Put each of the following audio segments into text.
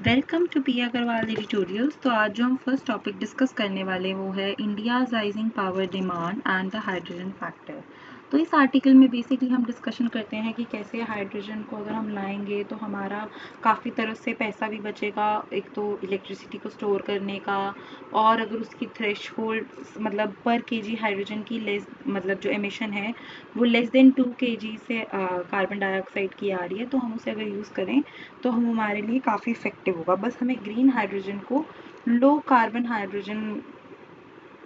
Welcome to P Agrawal editorials. तो आज जो हम फर्स्ट टॉपिक डिस्कस करने वाले वो है India's rising power demand and the hydrogen factor. तो इस आर्टिकल में बेसिकली हम डिस्कशन करते हैं कि कैसे हाइड्रोजन को अगर हम लाएंगे तो हमारा काफ़ी तरह से पैसा भी बचेगा, एक तो इलेक्ट्रिसिटी को स्टोर करने का, और अगर उसकी थ्रेशहोल्ड मतलब पर केजी हाइड्रोजन की लेस मतलब जो एमिशन है वो लेस देन 2 केजी से कार्बन डाइऑक्साइड की आ रही है, तो हम उसे अगर यूज़ करें तो हम हमारे लिए काफ़ी इफेक्टिव होगा। बस हमें ग्रीन हाइड्रोजन को लो कार्बन हाइड्रोजन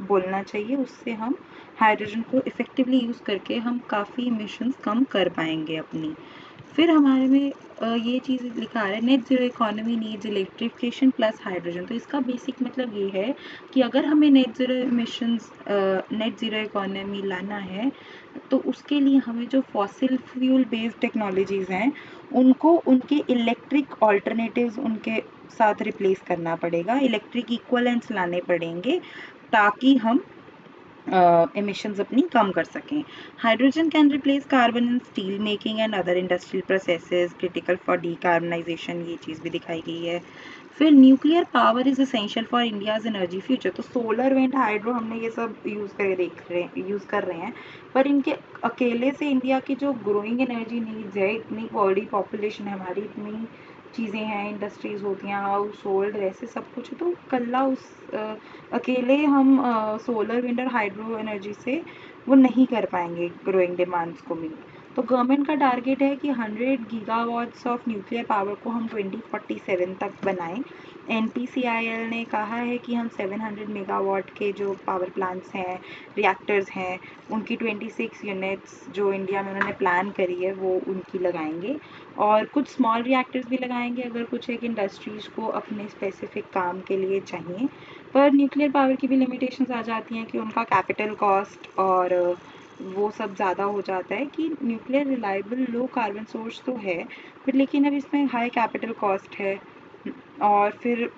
बोलना चाहिए, उससे हम हाइड्रोजन को इफ़ेक्टिवली यूज़ करके हम काफ़ी इमिशंस कम कर पाएंगे अपनी। फिर हमारे में ये चीज़ लिखा है, net zero economy needs electrification plus hydrogen. तो इसका बेसिक मतलब ये है कि अगर हमें net zero emissions net zero economy लाना है तो उसके लिए हमें जो फॉसिल फ्यूल बेस्ड टेक्नोलॉजीज़ हैं उनको उनके इलेक्ट्रिक ऑल्टरनेटिव्स उनके साथ रिप्लेस करना पड़ेगा, इलेक्ट्रिक इक्वलेंट्स लाने पड़ेंगे ताकि हम emissions अपनी कम कर सकें। Hydrogen can replace carbon in steel making and other industrial processes critical for decarbonisation, ये चीज़ भी दिखाई गई है। फिर nuclear power is essential for India's energy future. तो सोलर विंड हाइड्रो हमने ये सब यूज़ कर रहे हैं, पर इनके अकेले से इंडिया की जो ग्रोइंग एनर्जी नीड्स है, इतनी बड़ी पॉपुलेशन है हमारी, इतनी चीज़ें हैं, इंडस्ट्रीज़ होती हैं, हाउस होल्ड, वैसे सब कुछ है, तो कल्ला उस अकेले हम सोलर विंड और हाइड्रो एनर्जी से वो नहीं कर पाएंगे ग्रोइंग डिमांड्स को मीट। तो गवर्नमेंट का टारगेट है कि 100 गीगावाट्स ऑफ न्यूक्लियर पावर को हम 2047 तक बनाएं। NPCIL ने कहा है कि हम 700 मेगावाट के जो पावर प्लांट्स हैं, रिएक्टर्स हैं, उनकी 26 यूनिट्स जो इंडिया में उन्होंने प्लान करी है वो उनकी लगाएंगे, और कुछ स्मॉल रिएक्टर्स भी लगाएंगे अगर कुछ एक इंडस्ट्रीज़ को अपने स्पेसिफिक काम के लिए चाहिए। पर न्यूक्लियर पावर की भी लिमिटेशंस आ जाती हैं कि उनका कैपिटल कॉस्ट और वो सब ज़्यादा हो जाता है कि nuclear reliable low carbon source तो है, बट लेकिन अब इसमें हाई कैपिटल कॉस्ट है, और फिर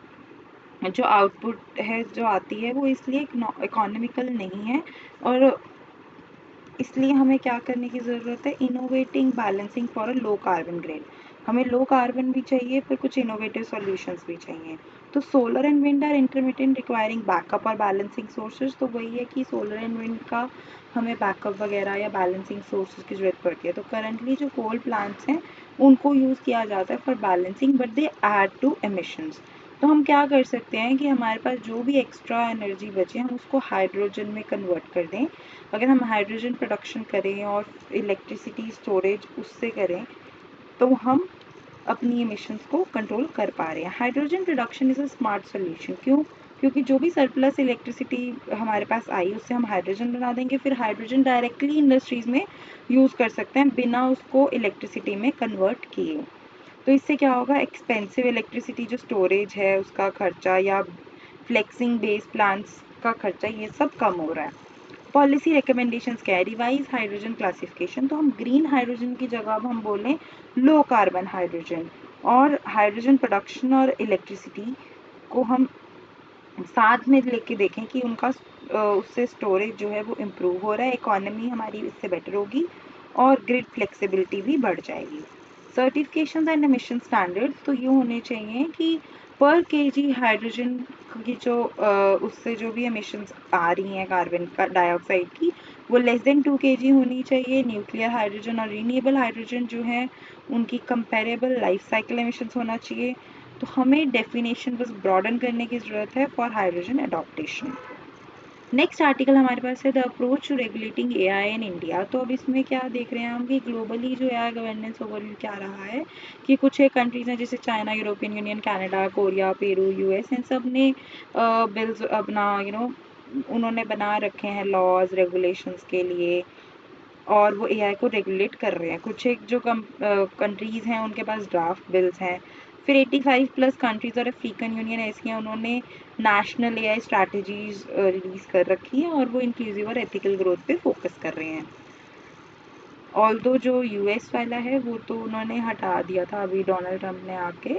जो आउटपुट है जो आती है वो इसलिए इकोनॉमिकल नहीं है, और इसलिए हमें क्या करने की ज़रूरत है, innovating balancing for a low carbon grid. हमें लो कार्बन भी चाहिए पर कुछ इनोवेटिव सॉल्यूशंस भी चाहिए। तो solar and wind are intermittent requiring backup और बैलेंसिंग सोर्सेज। तो वही है कि सोलर एंड विंड का हमें बैकअप वगैरह या बैलेंसिंग सोर्सेज की ज़रूरत पड़ती है। तो करंटली जो कोल प्लांट्स हैं उनको यूज़ किया जाता है for balancing, but they add to emissions. तो हम क्या कर सकते हैं कि हमारे पास जो भी एक्स्ट्रा एनर्जी बचे हम उसको हाइड्रोजन में कन्वर्ट कर दें। अगर हम हाइड्रोजन प्रोडक्शन करें और इलेक्ट्रिसिटी स्टोरेज उससे करें तो हम अपनी एमिशंस को कंट्रोल कर पा रहे हैं। Hydrogen production is a smart solution. क्यों? क्योंकि जो भी सरप्लस इलेक्ट्रिसिटी हमारे पास आई उससे हम हाइड्रोजन बना देंगे, फिर हाइड्रोजन डायरेक्टली इंडस्ट्रीज़ में यूज़ कर सकते हैं बिना उसको इलेक्ट्रिसिटी में कन्वर्ट किए। तो इससे क्या होगा, एक्सपेंसिव इलेक्ट्रिसिटी जो स्टोरेज है उसका खर्चा या फ्लेक्सिंग बेस प्लांट्स का खर्चा, ये सब कम हो रहा है। पॉलिसी रिकमेंडेशंस क्या है, रिवाइज हाइड्रोजन क्लासिफिकेशन। तो हम ग्रीन हाइड्रोजन की जगह अब हम बोलें लो कार्बन हाइड्रोजन, और हाइड्रोजन प्रोडक्शन और इलेक्ट्रिसिटी को हम साथ में लेके देखें कि उनका उससे स्टोरेज जो है वो इम्प्रूव हो रहा है, इकोनॉमी हमारी इससे बेटर होगी और ग्रिड फ्लेक्सिबिलिटी भी बढ़ जाएगी। सर्टिफिकेशन एंड एमिशन स्टैंडर्ड्स तो ये होने चाहिए कि पर केजी हाइड्रोजन की जो उससे जो भी एमिशंस आ रही हैं कार्बन का डाइऑक्साइड की, वो लेस देन 2 केजी होनी चाहिए। न्यूक्लियर हाइड्रोजन और रीन्यूएबल हाइड्रोजन जो है उनकी कंपेरेबल लाइफ साइकिल एमिशंस होना चाहिए। तो हमें डेफिनेशन बस ब्रॉडन करने की ज़रूरत है for hydrogen adoption. Next article हमारे पास है the approach to regulating AI in India. तो अब इसमें क्या देख रहे हैं हम कि ग्लोबली जो एआई गवर्नेंस ओवरव्यू क्या रहा है कि कुछ एक कंट्रीज़ हैं जैसे China, European Union, Canada, Korea, Peru, US, इन सब ने बिल्स अपना उन्होंने बना रखे हैं लॉज रेगुलेशंस के लिए, और वो एआई को रेगुलेट कर रहे हैं। कुछ एक जो कंट्रीज़ हैं उनके पास ड्राफ्ट बिल्स हैं। फिर 85 प्लस कंट्रीज़ और अफ्रीकन यूनियन ऐसी हैं उन्होंने नेशनल एआई स्ट्रैटेजीज रिलीज़ कर रखी हैं और वो इंक्लूसिव और एथिकल ग्रोथ पे फोकस कर रहे हैं। ऑल्दो जो यूएस वाला है वो तो उन्होंने हटा दिया था, अभी डोनाल्ड ट्रंप ने आके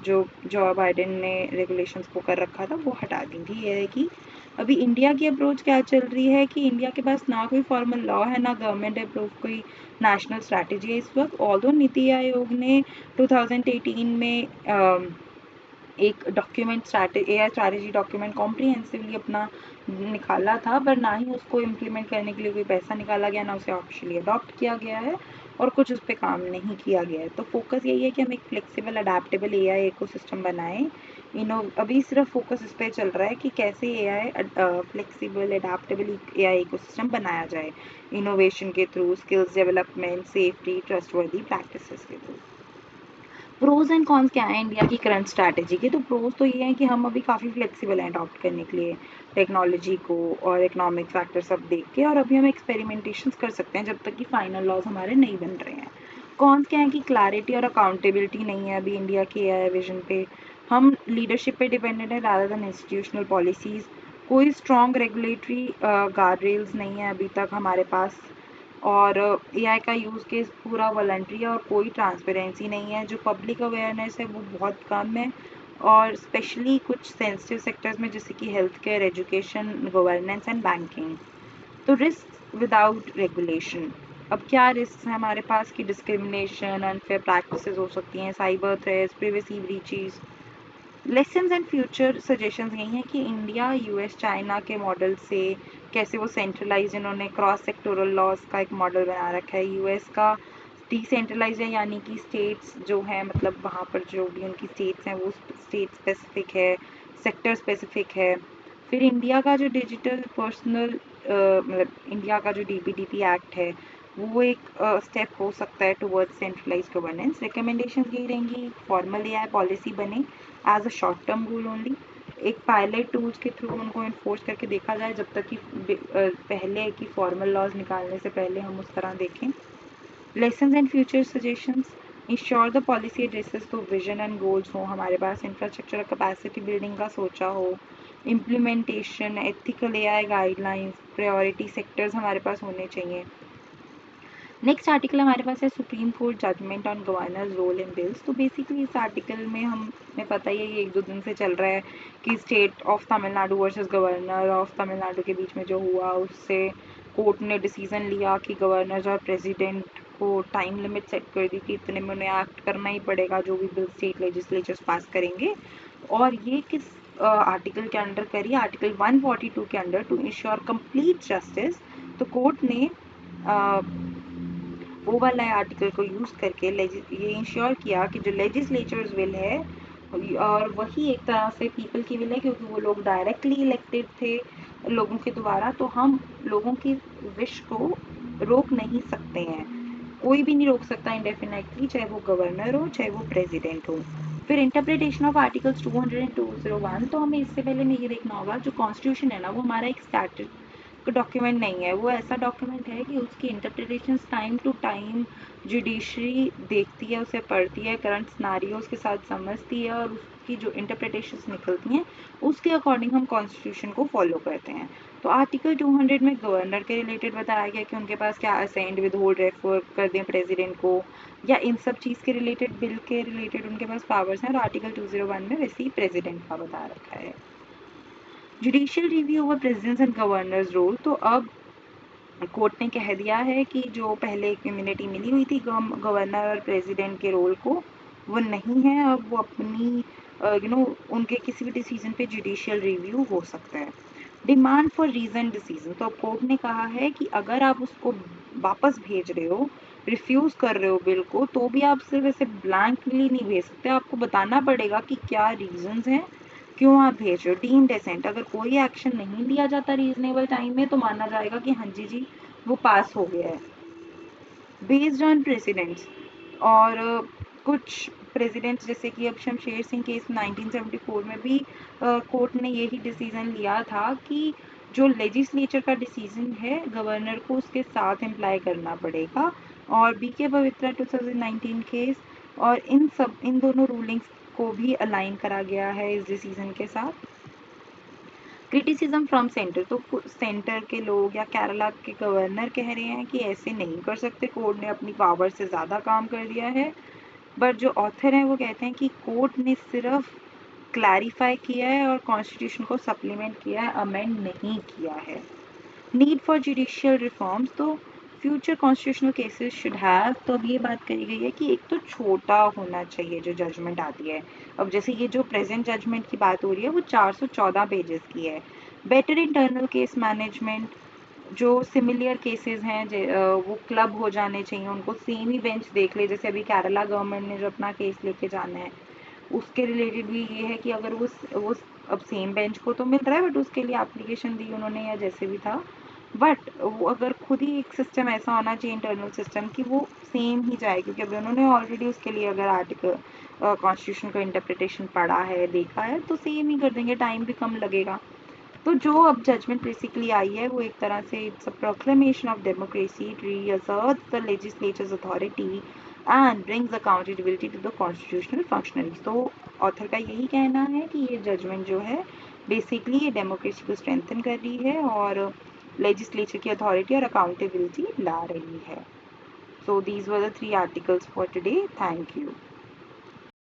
जो बाइडेन ने रेगुलेशंस को कर रखा था वो हटा दी थी। ये है कि अभी इंडिया की अप्रोच क्या चल रही है कि इंडिया के पास ना कोई फॉर्मल लॉ है ना गवर्नमेंट अप्रूव कोई नेशनल स्ट्रैटेजी है इस वक्त। ऑल्दो नीति आयोग ने 2018 में एक document AI strategy document comprehensively अपना निकाला था, पर ना ही उसको इम्प्लीमेंट करने के लिए कोई पैसा निकाला गया, ना उसे ऑफिशियली अडॉप्ट किया गया है और कुछ उस पर काम नहीं किया गया है। तो फोकस यही है कि हम एक फ्लेक्सिबल अडेप्टेबल AI इकोसिस्टम बनाएं। अभी सिर्फ फोकस इस पर चल रहा है कि कैसे AI flexible adaptable AI ecosystem बनाया जाए, इनोवेशन के through, skills development, safety, trustworthy practices के थ्रू। प्रोज एंड कॉन्स क्या है इंडिया की करंट स्ट्रैटेजी के? तो प्रोज तो ये है कि हम अभी काफ़ी फ्लेक्सिबल हैं अडॉप्ट करने के लिए टेक्नोलॉजी को और इकोनॉमिक फैक्टर सब देख के, और अभी हम एक्सपेरिमेंटेशन कर सकते हैं जब तक कि फाइनल लॉज हमारे नहीं बन रहे हैं। कॉन्स क्या है कि क्लैरिटी और अकाउंटेबिलिटी नहीं है अभी इंडिया के AI विजन पे। हम लीडरशिप पे डिपेंडेंट है रादर देन इंस्टीट्यूशनल पॉलिसीज़। कोई स्ट्रॉन्ग रेगुलेटरी गार्ड रेल्स नहीं है अभी तक हमारे पास, और AI का यूज़ केस पूरा वॉलंटरी है और कोई ट्रांसपेरेंसी नहीं है। जो पब्लिक अवेयरनेस है वो बहुत कम है, और स्पेशली कुछ सेंसिटिव सेक्टर्स में जैसे कि health care, education, governance and banking. तो रिस्क विदाउट रेगुलेशन, अब क्या रिस्क है हमारे पास कि डिस्क्रिमिनेशन, अनफेयर प्रैक्टिसेस हो सकती हैं, cyber threats, privacy breaches. Lessons and future suggestions यही हैं कि इंडिया US चाइना के मॉडल से कैसे वो सेंट्रलाइज, इन्होंने क्रॉस सेक्टोरल लॉज का एक मॉडल बना रखा है। US का डिसेंट्रलाइज है, यानी कि स्टेट्स जो हैं, मतलब वहाँ पर जो भी उनकी स्टेट्स हैं वो स्टेट स्पेसिफिक है, सेक्टर स्पेसिफिक है। फिर इंडिया का जो डिजिटल पर्सनल मतलब इंडिया का जो DPDP एक्ट है वो एक स्टेप हो सकता है टुवर्ड्स सेंट्रलाइज गवर्नेंस। रिकमेंडेशंस यही रहेंगी, फॉर्मल AI पॉलिसी बने as a short term goal only. एक पायलट टूल्स के थ्रू उनको इन्फोर्स करके देखा जाए, जब तक कि पहले की फॉर्मल लॉज निकालने से पहले हम उस तरह देखें। Lessons and future suggestions, ensure the policy addresses तो विजन एंड गोल्स हो हमारे पास, इंफ्रास्ट्रक्चर कैपेसिटी बिल्डिंग का सोचा हो, implementation, ethical AI guidelines, priority sectors हमारे पास होने चाहिए। नेक्स्ट आर्टिकल हमारे पास है supreme court judgment on governors role in bills. तो बेसिकली इस आर्टिकल में हमें पता ही है, ये 1-2 दिन से चल रहा है कि state of Tamil Nadu versus governor of Tamil Nadu के बीच में जो हुआ, उससे कोर्ट ने डिसीजन लिया कि गवर्नर्स और प्रेसिडेंट को टाइम लिमिट सेट कर दी कि इतने में उन्हें एक्ट करना ही पड़ेगा जो भी बिल स्टेट लेजिस्लेचर्स पास करेंगे। और ये किस आर्टिकल के अंडर करी? आर्टिकल 142 के under, to ensure complete justice. तो कोर्ट ने वो वाला आर्टिकल को यूज़ करके ये इंश्योर किया कि जो लेजिस्लेचर्स विल है, और वही एक तरह से पीपल की विल है, क्योंकि वो लोग डायरेक्टली इलेक्टेड थे लोगों के द्वारा, तो हम लोगों की विश को रोक नहीं सकते हैं। कोई भी नहीं रोक सकता इंडेफिनेटली, चाहे वो गवर्नर हो चाहे वो प्रेसिडेंट हो। फिर इंटरप्रिटेशन ऑफ आर्टिकल्स 200 एंड 201। तो हमें इससे पहले में ये देखना होगा, जो कॉन्स्टिट्यूशन है ना, वो हमारा एक स्टैटिक डॉक्यूमेंट नहीं है, वो ऐसा डॉक्यूमेंट है कि उसकी interpretation time to time judiciary देखती है, उसे पढ़ती है, करंट सिनारियोज के साथ समझती है, और उसकी जो इंटरप्रिटेशंस निकलती हैं उसके अकॉर्डिंग हम कॉन्स्टिट्यूशन को फॉलो करते हैं। तो आर्टिकल 200 में गवर्नर के रिलेटेड बताया गया कि उनके पास क्या असेंड, विद होल्ड, रेफर कर दें प्रेसिडेंट को, या इन सब चीज़ के रिलेटेड, बिल के रिलेटेड उनके पास पावर्स हैं। और आर्टिकल 201 में वैसे ही प्रेसिडेंट का बता रखा है। Judicial review over presidents and governors role. तो अब कोर्ट ने कह दिया है कि जो पहले एक इम्यूनिटी मिली हुई थी गवर्नर और प्रेसिडेंट के रोल को, वो नहीं है। अब वो अपनी उनके किसी भी डिसीजन पे जुडिशियल रिव्यू हो सकता है। Demand for reason decision. तो अब कोर्ट ने कहा है कि अगर आप उसको वापस भेज रहे हो, रिफ्यूज़ कर रहे हो बिल को, तो भी आप सिर्फ ऐसे ब्लैंकली नहीं भेज सकते, आपको बताना पड़ेगा कि क्या रीजंस हैं, क्यों आप भेज रहे हो। डीम डेसेंट, अगर कोई एक्शन नहीं लिया जाता रीजनेबल टाइम में, तो माना जाएगा कि हाँ जी जी वो पास हो गया है। बेस्ड ऑन प्रेसिडेंट्स, और कुछ प्रेसिडेंट्स जैसे कि अब शमशेर सिंह केस 1974 में भी कोर्ट ने यही डिसीजन लिया था कि जो लेजिस्लेचर का डिसीजन है गवर्नर को उसके साथ इम्प्लाई करना पड़ेगा। और BK पवित्रा 2019 केस, और इन दोनों रूलिंग्स को भी अलाइन करा गया है इस डिसीजन के साथ। क्रिटिसिज्म फ्रॉम सेंटर, तो सेंटर के लोग या केरला के गवर्नर कह रहे हैं कि ऐसे नहीं कर सकते, कोर्ट ने अपनी पावर से ज़्यादा काम कर दिया है। बट जो ऑथर हैं वो कहते हैं कि कोर्ट ने सिर्फ क्लैरिफाई किया है और कॉन्स्टिट्यूशन को सप्लीमेंट किया है, अमेंड नहीं किया है। नीड फॉर जुडिशियल रिफॉर्म्स, तो future constitutional cases should have, तो अब ये बात कही गई है कि एक तो छोटा होना चाहिए जो जजमेंट आती है। अब जैसे ये जो प्रेजेंट जजमेंट की बात हो रही है वो 414 पेजेस की है। बेटर इंटरनल केस मैनेजमेंट, जो सिमिलर केसेस हैं वो क्लब हो जाने चाहिए, उनको सेम ही बेंच देख ले। जैसे अभी केरला गवर्नमेंट ने जो अपना केस लेके जाना है उसके रिलेटेड भी ये है कि अगर वो अब सेम बेंच को तो मिल रहा है बट उसके लिए एप्लीकेशन दी उन्होंने या जैसे भी था, बट वो अगर खुद ही एक सिस्टम ऐसा होना चाहिए इंटरनल सिस्टम कि वो सेम ही जाए, क्योंकि अभी उन्होंने ऑलरेडी उसके लिए अगर आर्टिकल कॉन्स्टिट्यूशन का इंटरप्रिटेशन पढ़ा है देखा है तो सेम ही कर देंगे, टाइम भी कम लगेगा। तो जो अब जजमेंट बेसिकली आई है वो एक तरह से it's a proclamation of democracy, it reasserts the legislature's authority and brings accountability to the constitutional functionaries. तो ऑथर का यही कहना है कि ये जजमेंट जो है बेसिकली ये डेमोक्रेसी को स्ट्रेंथन कर रही है और लेजिस्लेचर की अथॉरिटी और अकाउंटेबिलिटी ला रही है। So these were the 3 articles for today. Thank you.